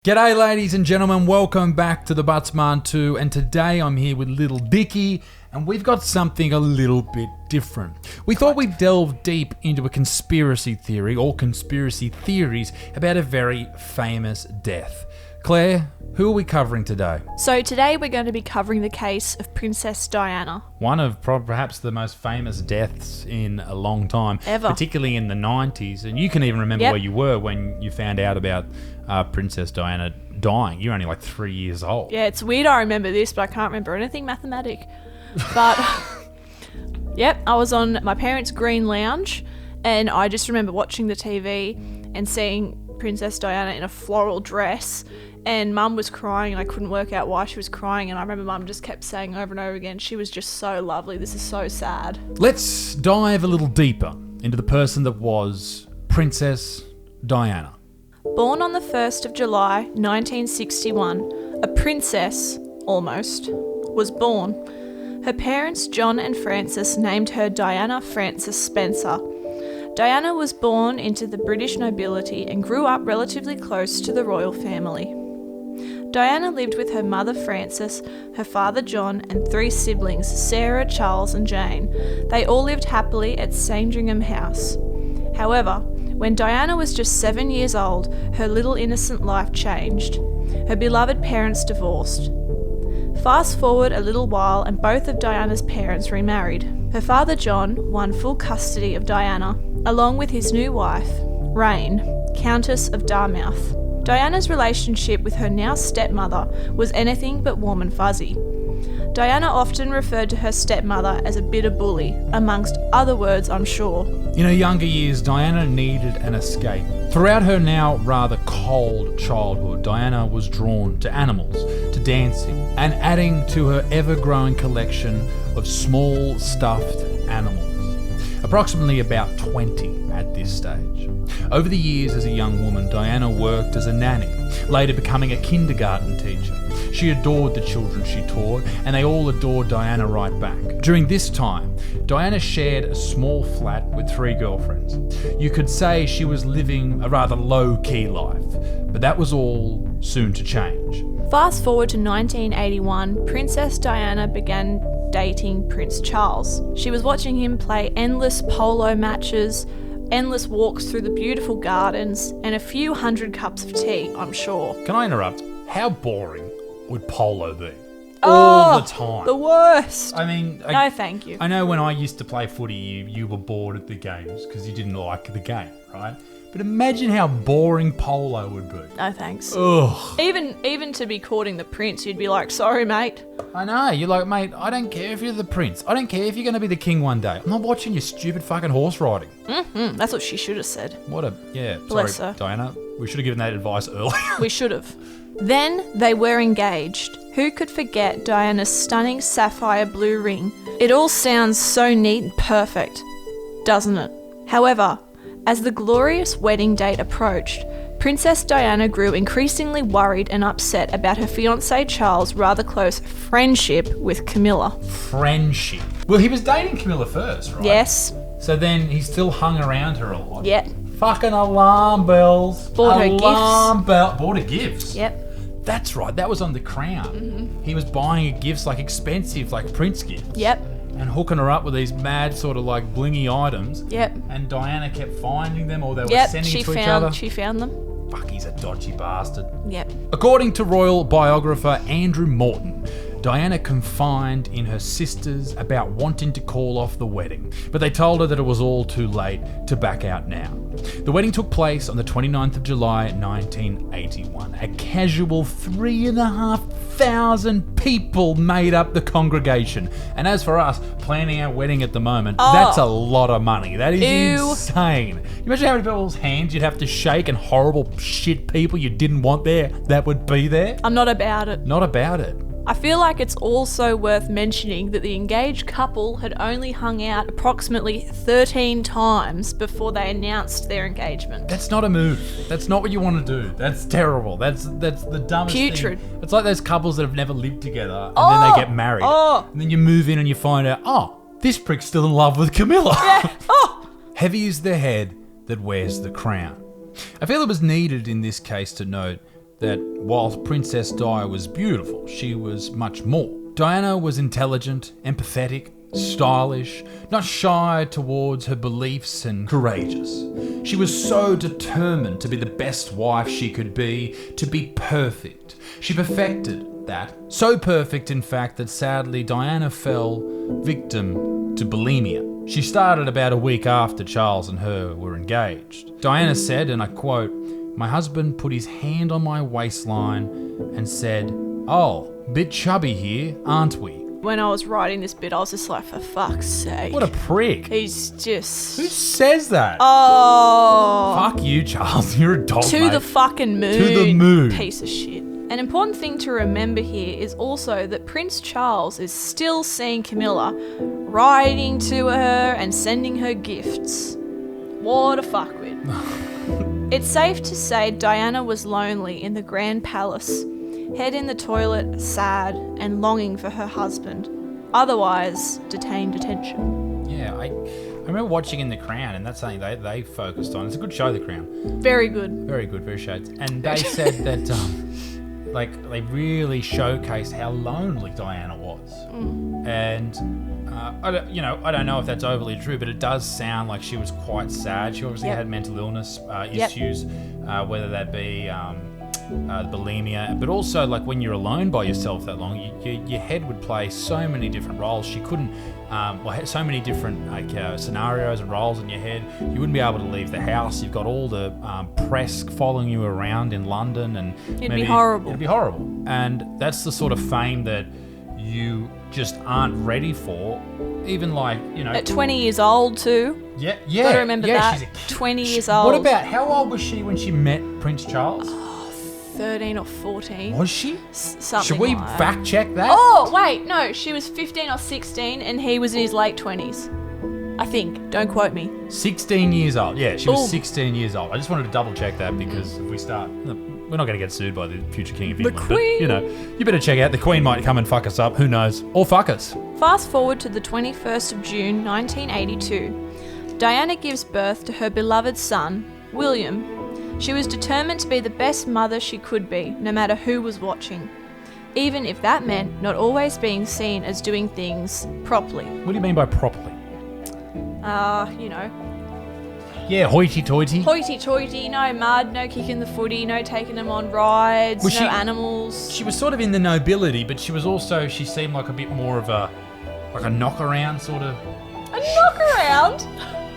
G'day ladies and gentlemen, welcome back to the Buttsman 2, and today I'm here with little Dickie and we've got something a little bit different. We thought we'd delve deep into a conspiracy theory or conspiracy theories about a very famous death. Claire, who are we covering today? So today we're going to be covering the case of Princess Diana. One of perhaps the most famous deaths in a long time. Ever. Particularly in the 90s, and you can even remember where you were when you found out about Princess Diana dying. You're only like 3 years old. Yeah, it's weird I remember this, but I can't remember anything mathematic. But, I was on my parents' green lounge, and I just remember watching the TV and seeing Princess Diana in a floral dress, and Mum was crying and I couldn't work out why she was crying, and I remember Mum just kept saying over and over again, she was just so lovely, this is so sad. Let's dive a little deeper into the person that was Princess Diana. Born on the 1st of July 1961, a princess, almost, was born. Her parents, John and Frances, named her Diana Frances Spencer. Diana was born into the British nobility and grew up relatively close to the royal family. Diana lived with her mother Frances, her father John, and 3 siblings, Sarah, Charles and Jane. They all lived happily at Sandringham House. However, when Diana was just 7 years old, her little innocent life changed. Her beloved parents divorced. Fast forward a little while and both of Diana's parents remarried. Her father John won full custody of Diana, along with his new wife, Rain, Countess of Dartmouth. Diana's relationship with her now stepmother was anything but warm and fuzzy. Diana often referred to her stepmother as a bitter bully, amongst other words, I'm sure. In her younger years, Diana needed an escape. Throughout her now rather cold childhood, Diana was drawn to animals, to dancing, and adding to her ever-growing collection of small stuffed animals. Approximately about 20 at this stage. Over the years as a young woman, Diana worked as a nanny, later becoming a kindergarten teacher. She adored the children she taught, and they all adored Diana right back. During this time, Diana shared a small flat with 3 girlfriends. You could say she was living a rather low-key life, but that was all soon to change. Fast forward to 1981, Princess Diana began dating Prince Charles. She was watching him play endless polo matches, endless walks through the beautiful gardens, and a few hundred cups of tea, I'm sure. Can I interrupt? How boring would polo be? All the time. The worst. I mean... No, thank you. I know when I used to play footy, you were bored at the games because you didn't like the game, right? But imagine how boring polo would be. No thanks. Ugh. Even to be courting the prince, you'd be like, sorry mate. I know, you're like, mate, I don't care if you're the prince. I don't care if you're going to be the king one day. I'm not watching your stupid fucking horse riding. That's what she should have said. Bless her. Diana. We should have given that advice earlier. We should have. Then they were engaged. Who could forget Diana's stunning sapphire blue ring? It all sounds so neat and perfect, doesn't it? However, as the glorious wedding date approached, Princess Diana grew increasingly worried and upset about her fiancé Charles' rather close friendship with Camilla. Friendship? Well, he was dating Camilla first, right? Yes. So then he still hung around her a lot. Yep. Fucking alarm bells. Bought her gifts. Bought her gifts. Yep. That's right, that was on The Crown. Mm-hmm. He was buying her gifts, like expensive, like prince gifts. Yep. And hooking her up with these mad sort of like blingy items. Yep. And Diana kept finding them, or they were sending to each other. She found them. Fuck, he's a dodgy bastard. Yep. According to royal biographer Andrew Morton, Diana confided in her sisters about wanting to call off the wedding, but they told her that it was all too late to back out now. The wedding took place on the 29th of July 1981. A casual 3,500 people made up the congregation. And as for us, planning our wedding at the moment, that's a lot of money. That is insane. You imagine how many people's hands you'd have to shake and horrible shit people you didn't want there that would be there? I'm not about it. Not about it. I feel like it's also worth mentioning that the engaged couple had only hung out approximately 13 times before they announced their engagement. That's not a move. That's not what you want to do. That's terrible. That's the dumbest Putrid. thing. It's like those couples that have never lived together and then they get married. And then you move in and you find out, this prick's still in love with Camilla. Yeah. Heavy is the head that wears the crown. I feel it was needed in this case to note that whilst Princess Di was beautiful, she was much more. Diana was intelligent, empathetic, stylish, not shy towards her beliefs, and courageous. She was so determined to be the best wife she could be, to be perfect. She perfected that. So perfect, in fact, that sadly Diana fell victim to bulimia. She started about a week after Charles and her were engaged. Diana said, and I quote, "My husband put his hand on my waistline and said, 'Oh, bit chubby here, aren't we?'" When I was writing this bit, I was just like, for fuck's sake. What a prick. He's just... Who says that? Oh. Fuck you, Charles. You're a dog, To mate. the fucking moon. To the moon. Piece of shit. An important thing to remember here is also that Prince Charles is still seeing Camilla, writing to her and sending her gifts. What a fuckwit. It's safe to say Diana was lonely in the Grand Palace, head in the toilet, sad and longing for her husband, otherwise detained attention. Yeah, I remember watching in The Crown, and that's something they focused on. It's a good show, The Crown. Very good. Very good, very shades. And they said that, they really showcased how lonely Diana was. And I don't know if that's overly true, but it does sound like she was quite sad. She obviously had mental illness issues, whether that be bulimia, but also like when you're alone by yourself that long, your head would play so many different roles. She couldn't, so many different scenarios and roles in your head. You wouldn't be able to leave the house. You've got all the press following you around in London, and it'd be horrible. It'd be horrible, and that's the sort of fame that you just aren't ready for. Even at 20 years old too. Yeah. Gotta remember that. She's a kid. 20 years old. What about, how old was she when she met Prince Charles? 13 or 14. Was she? Something. Should we like fact check that? Oh, wait, no, she was 15 or 16 and he was in his late 20s. I think. Don't quote me. 16 years old. Yeah, she was Ooh. 16 years old. I just wanted to double check that because if we start, we're not going to get sued by the future King of The England. Queen. But, you better check out. The Queen might come and fuck us up. Who knows? Or fuck us. Fast forward to the 21st of June 1982. Diana gives birth to her beloved son, William. She was determined to be the best mother she could be, no matter who was watching. Even if that meant not always being seen as doing things properly. What do you mean by properly? Yeah, hoity-toity. Hoity-toity, no mud, no kicking the footy, no taking them on rides, Was no she- animals. She was sort of in the nobility, but she seemed like a bit more of a knock-around sort of... A knock-around?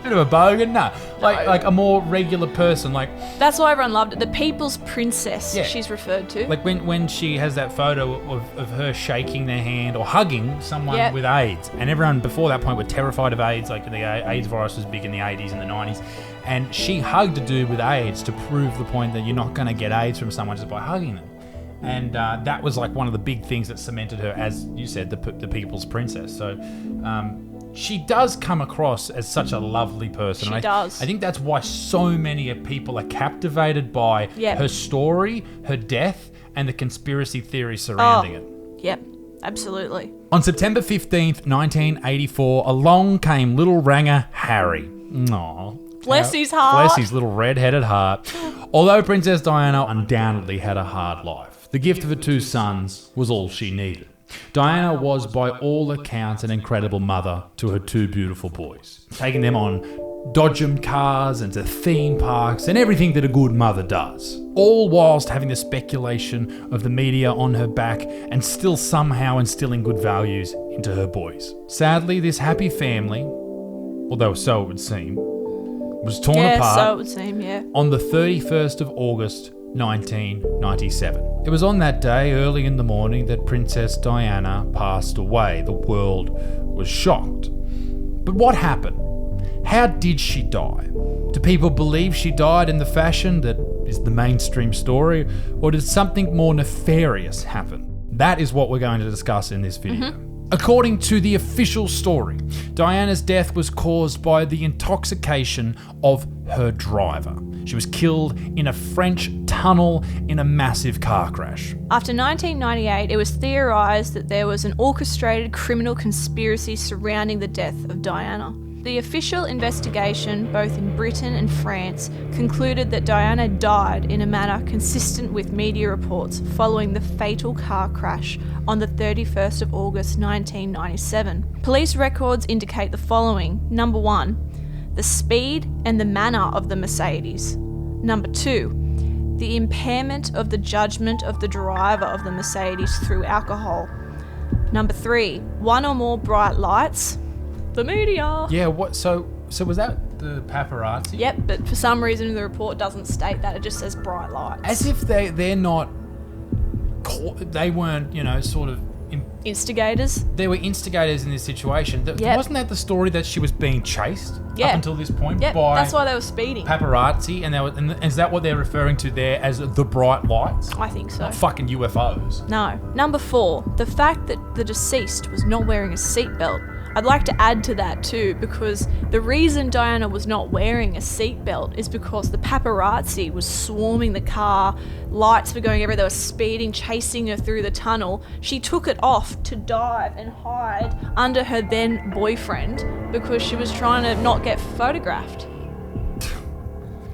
Bit of a bogan? No. Like a more regular person, like... That's why everyone loved it. The People's Princess, Yeah. she's referred to. Like when she has that photo of her shaking their hand or hugging someone Yep. with AIDS. And everyone before that point were terrified of AIDS, like the AIDS virus was big in the 80s and the 90s. And she hugged a dude with AIDS to prove the point that you're not going to get AIDS from someone just by hugging them. And that was like one of the big things that cemented her, as you said, the people's princess. So she does come across as such a lovely person. She And does. I think that's why so many people are captivated by Yep. her story, her death, and the conspiracy theories surrounding it. Yep, absolutely. On September 15th, 1984, along came little ranger Harry. Aww. Bless his heart. Bless his little red-headed heart. Although Princess Diana undoubtedly had a hard life, the gift of her two sons was all she needed. Diana was, by all accounts, an incredible mother to her two beautiful boys, taking them on dodgem cars and to theme parks and everything that a good mother does, all whilst having the speculation of the media on her back and still somehow instilling good values into her boys. Sadly, this happy family, although so it would seem, was torn apart so it would seem, yeah. on the 31st of August 1997. It was on that day, early in the morning, that Princess Diana passed away. The world was shocked. But what happened? How did she die? Do people believe she died in the fashion that is the mainstream story, or did something more nefarious happen? That is what we're going to discuss in this video. According to the official story, Diana's death was caused by the intoxication of her driver. She was killed in a French tunnel in a massive car crash. After 1998, it was theorised that there was an orchestrated criminal conspiracy surrounding the death of Diana. The official investigation, both in Britain and France, concluded that Diana died in a manner consistent with media reports following the fatal car crash on the 31st of August 1997. Police records indicate the following. Number 1, the speed and the manner of the Mercedes. Number 2, the impairment of the judgment of the driver of the Mercedes through alcohol. Number 3, one or more bright lights. The media. Yeah, what? So was that the paparazzi? Yep, but for some reason the report doesn't state that. It just says bright lights. As if they're not, they weren't, sort of... Instigators? They were instigators in this situation. Yep. Wasn't that the story that she was being chased up until this point by that's why they were speeding. paparazzi? And is that what they're referring to there as the bright lights? I think so. Not fucking UFOs. No. Number 4, the fact that the deceased was not wearing a seatbelt. I'd like to add to that too, because the reason Diana was not wearing a seatbelt is because the paparazzi was swarming the car, lights were going everywhere, they were speeding, chasing her through the tunnel. She took it off to dive and hide under her then boyfriend because she was trying to not get photographed.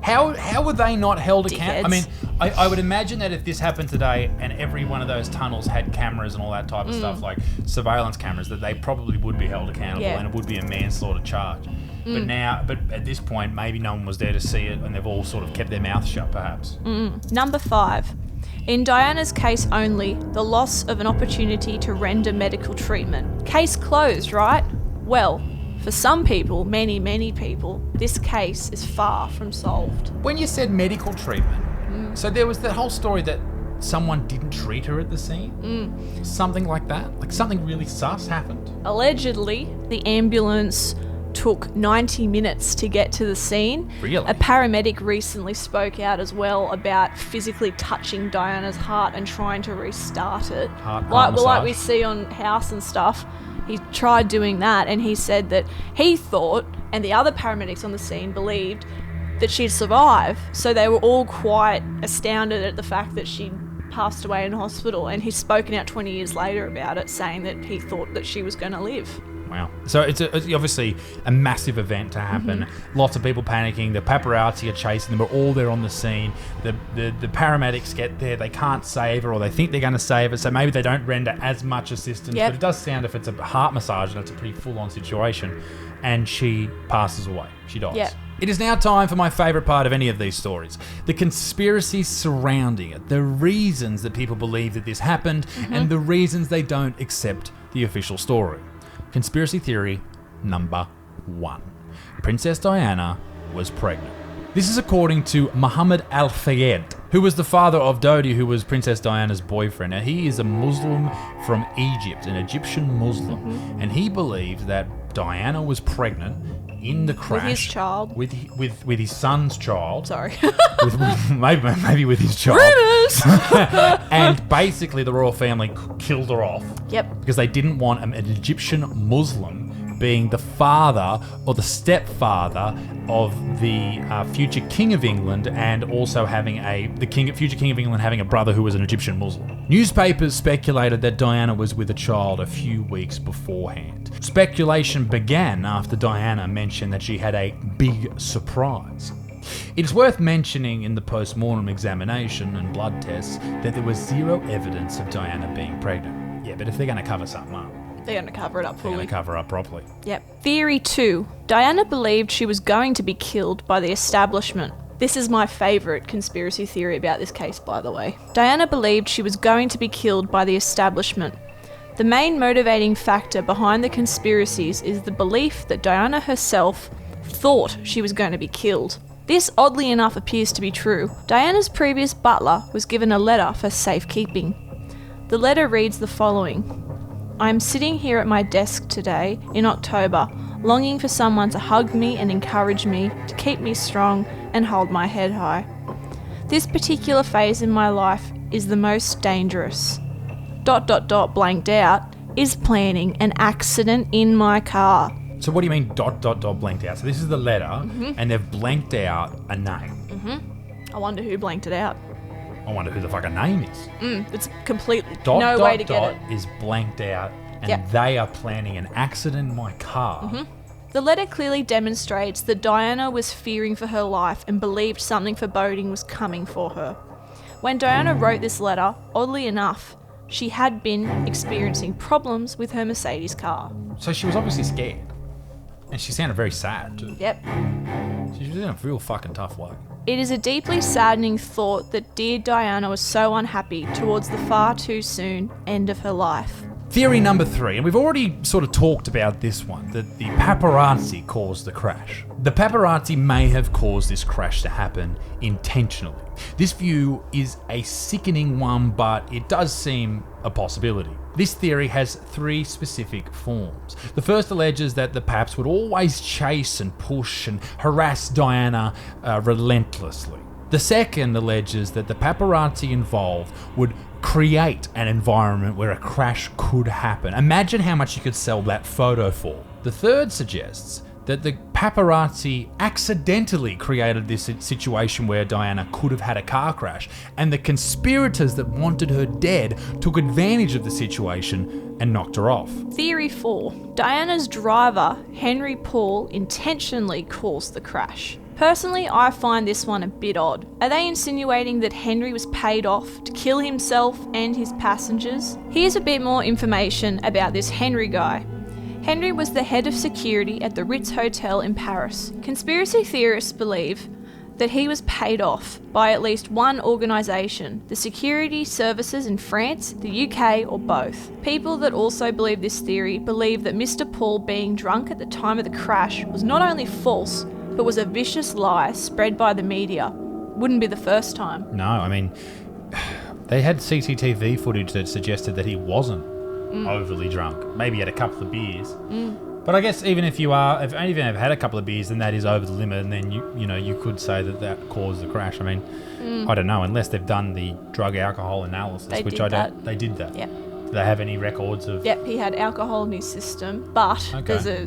How were they not held accountable? I mean, Dickheads. I would imagine that if this happened today and every one of those tunnels had cameras and all that type of stuff, like surveillance cameras, that they probably would be held accountable and it would be a manslaughter charge. But at this point, maybe no one was there to see it and they've all sort of kept their mouth shut, perhaps. Number 5. In Diana's case only, the loss of an opportunity to render medical treatment. Case closed, right? Well, for some people, many, many people, this case is far from solved. When you said medical treatment, so there was that whole story that someone didn't treat her at the scene? Something like that? Like something really sus happened? Allegedly, the ambulance took 90 minutes to get to the scene. Really? A paramedic recently spoke out as well about physically touching Diana's heart and trying to restart it. Heart like massage. we see on House and stuff. He tried doing that and he said that he thought, and the other paramedics on the scene believed, that she'd survive. So they were all quite astounded at the fact that she'd passed away in hospital, and he's spoken out 20 years later about it, saying that he thought that she was going to live. Wow. So it's obviously a massive event to happen. Lots of people panicking. The paparazzi are chasing them. We're all there on the scene. The paramedics get there. They can't save her, or they think they're going to save her, so maybe they don't render as much assistance. Yep. But it does sound, if it's a heart massage, and it's a pretty full-on situation, and she passes away. She dies. Yep. It is now time for my favourite part of any of these stories. The conspiracies surrounding it. The reasons that people believe that this happened, and the reasons they don't accept the official story. Conspiracy theory number 1. Princess Diana was pregnant. This is according to Muhammad Al-Fayed, who was the father of Dodi, who was Princess Diana's boyfriend. Now, he is a Muslim from Egypt, an Egyptian Muslim, and he believes that Diana was pregnant in the crash. With his child. With his son's child. Sorry. maybe with his child. Rumors! And basically the royal family killed her off. Yep. Because they didn't want an Egyptian Muslim being the father or the stepfather of the future King of England, and also having future King of England having a brother who was an Egyptian Muslim. Newspapers speculated that Diana was with a child a few weeks beforehand. Speculation began after Diana mentioned that she had a big surprise. It is worth mentioning in the post-mortem examination and blood tests that there was zero evidence of Diana being pregnant. Yeah, but if they're going to cover something up, They're going to cover it up they're fully. going to cover up properly. Yep. Theory 2. Diana believed she was going to be killed by the establishment. This is my favourite conspiracy theory about this case, by the way. Diana believed she was going to be killed by the establishment. The main motivating factor behind the conspiracies is the belief that Diana herself thought she was going to be killed. This, oddly enough, appears to be true. Diana's previous butler was given a letter for safekeeping. The letter reads the following. I am sitting here at my desk today, in October, longing for someone to hug me and encourage me, to keep me strong and hold my head high. This particular phase in my life is the most dangerous. ... blanked out, is planning an accident in my car. So what do you mean ... blanked out? So this is the letter, and they've blanked out a name. I wonder who blanked it out. I wonder who the fucking name is. It's completely ... no way to get it. is blanked out, and Yep. they are planning an accident in my car. The letter clearly demonstrates that Diana was fearing for her life and believed something foreboding was coming for her. When Diana wrote this letter, oddly enough, she had been experiencing problems with her Mercedes car. So she was obviously scared. And she sounded very sad too. Yep. She was in a real fucking tough way. It is a deeply saddening thought that dear Diana was so unhappy towards the far too soon end of her life. Theory number 3, and we've already sort of talked about this one, that the paparazzi caused the crash. The paparazzi may have caused this crash to happen intentionally. This view is a sickening one, but it does seem a possibility. This theory has 3 specific forms. The first alleges that the paps would always chase and push and harass Diana relentlessly. The second alleges that the paparazzi involved would create an environment where a crash could happen. Imagine how much you could sell that photo for. The third suggests that the paparazzi accidentally created this situation where Diana could have had a car crash, and the conspirators that wanted her dead took advantage of the situation and knocked her off. Theory 4. Diana's driver, Henry Paul, intentionally caused the crash. Personally, I find this one a bit odd. Are they insinuating that Henry was paid off to kill himself and his passengers? Here's a bit more information about this Henry guy. Henry was the head of security at the Ritz Hotel in Paris. Conspiracy theorists believe that he was paid off by at least one organisation, the security services in France, the UK, or both. People that also believe this theory believe that Mr. Paul being drunk at the time of the crash was not only false, but was a vicious lie spread by the media. Wouldn't be the first time. No, I mean, they had CCTV footage that suggested that he wasn't overly drunk. Maybe he had a couple of beers. But I guess even if you have had a couple of beers, then that is over the limit, and then you could say that caused the crash. I mean, I don't know, unless they've done the drug alcohol analysis, They did that. Yeah. Do they have any records of? Yep, he had alcohol in his system, but there's a...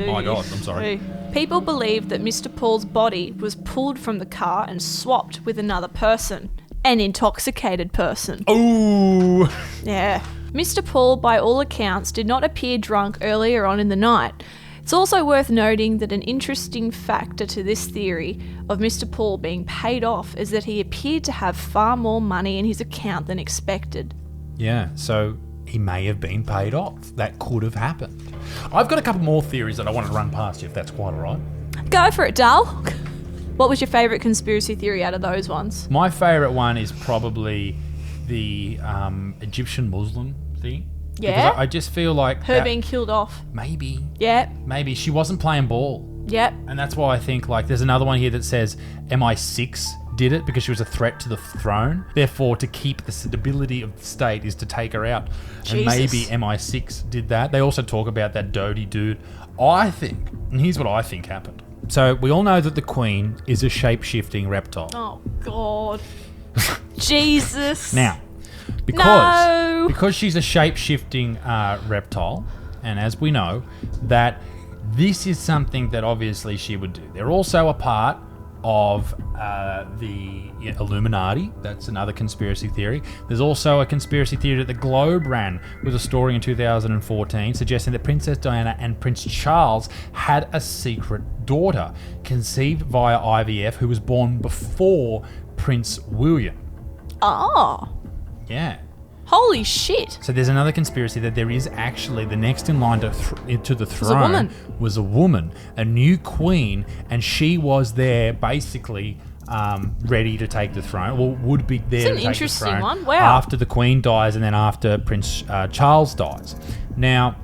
my God, I'm sorry. People believe that Mr. Paul's body was pulled from the car and swapped with another person. An intoxicated person. Ooh! Yeah. Mr. Paul, by all accounts, did not appear drunk earlier on in the night. It's also worth noting that an interesting factor to this theory of Mr. Paul being paid off is that he appeared to have far more money in his account than expected. Yeah, so he may have been paid off. That could have happened. I've got a couple more theories that I want to run past you, if that's quite all right. Go for it, Dal. What was your favourite conspiracy theory out of those ones? My favourite one is probably the Egyptian Muslim thing. Yeah? Because I just feel like... Her being killed off. Maybe. Yeah. Maybe. She wasn't playing ball. Yep. And that's why I think, like, there's another one here that says MI6 did it because she was a threat to the throne. Therefore, to keep the stability of the state is to take her out. Jesus. And maybe MI6 did that. They also talk about that Doty dude. I think, and here's what I think happened. So we all know that the Queen is a shape-shifting reptile. Oh, God. Jesus. Now, because she's a shape-shifting reptile, and as we know, that this is something that obviously she would do. They're also a part of the Illuminati. That's another conspiracy theory. There's also a conspiracy theory that the Globe ran with a story in 2014 suggesting that Princess Diana and Prince Charles had a secret daughter conceived via IVF who was born before Prince William. Oh. Yeah. Holy shit. So there's another conspiracy that there is actually the next in line to the throne was a woman, a new queen, and she was there basically ready to take the throne, or would be there to take the throne. It's an interesting one. Wow. After the Queen dies and then after Prince Charles dies. Now,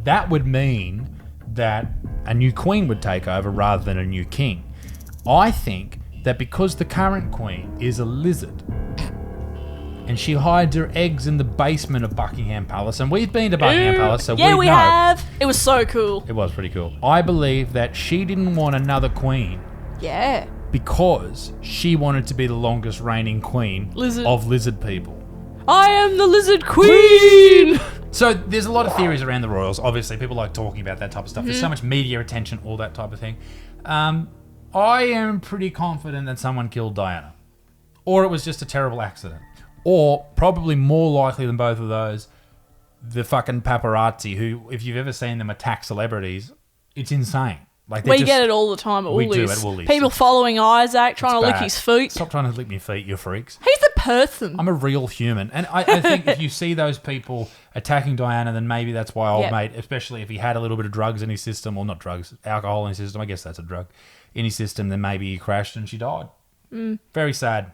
that would mean that a new queen would take over rather than a new king. I think that because the current queen is a lizard, and she hides her eggs in the basement of Buckingham Palace. And we've been to Buckingham Palace, so we know. We have. It was so cool. It was pretty cool. I believe that she didn't want another queen. Yeah. Because she wanted to be the longest reigning queen of lizard people. I am the lizard queen! So there's a lot of theories around the royals. Obviously, people like talking about that type of stuff. There's so much media attention, all that type of thing. I am pretty confident that someone killed Diana. Or it was just a terrible accident. Or, probably more likely than both of those, the fucking paparazzi who, if you've ever seen them attack celebrities, it's insane. Like We get it all the time at We do Woolies. at Woolies. People following Isaac, trying to lick bad. his feet. Stop trying to lick my feet, you freaks. He's a person. I'm a real human. And I think if you see those people attacking Diana, then maybe that's why old Yep. mate, especially if he had a little bit of drugs in his system, or not drugs, alcohol in his system, I guess that's a drug, in his system, then maybe he crashed and she died. Very sad.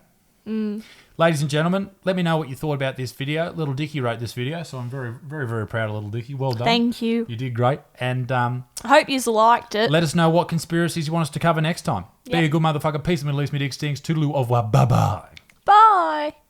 Ladies and gentlemen, let me know what you thought about this video. Little Dicky wrote this video, so I'm very, very, very proud of Little Dicky. Well done. Thank you. You did great. And I hope you liked it. let us know what conspiracies you want us to cover next time. Be Yep. a good motherfucker. Peace and Middle East. Me dick stinks. Toodaloo. Au revoir. Bye-bye. Bye.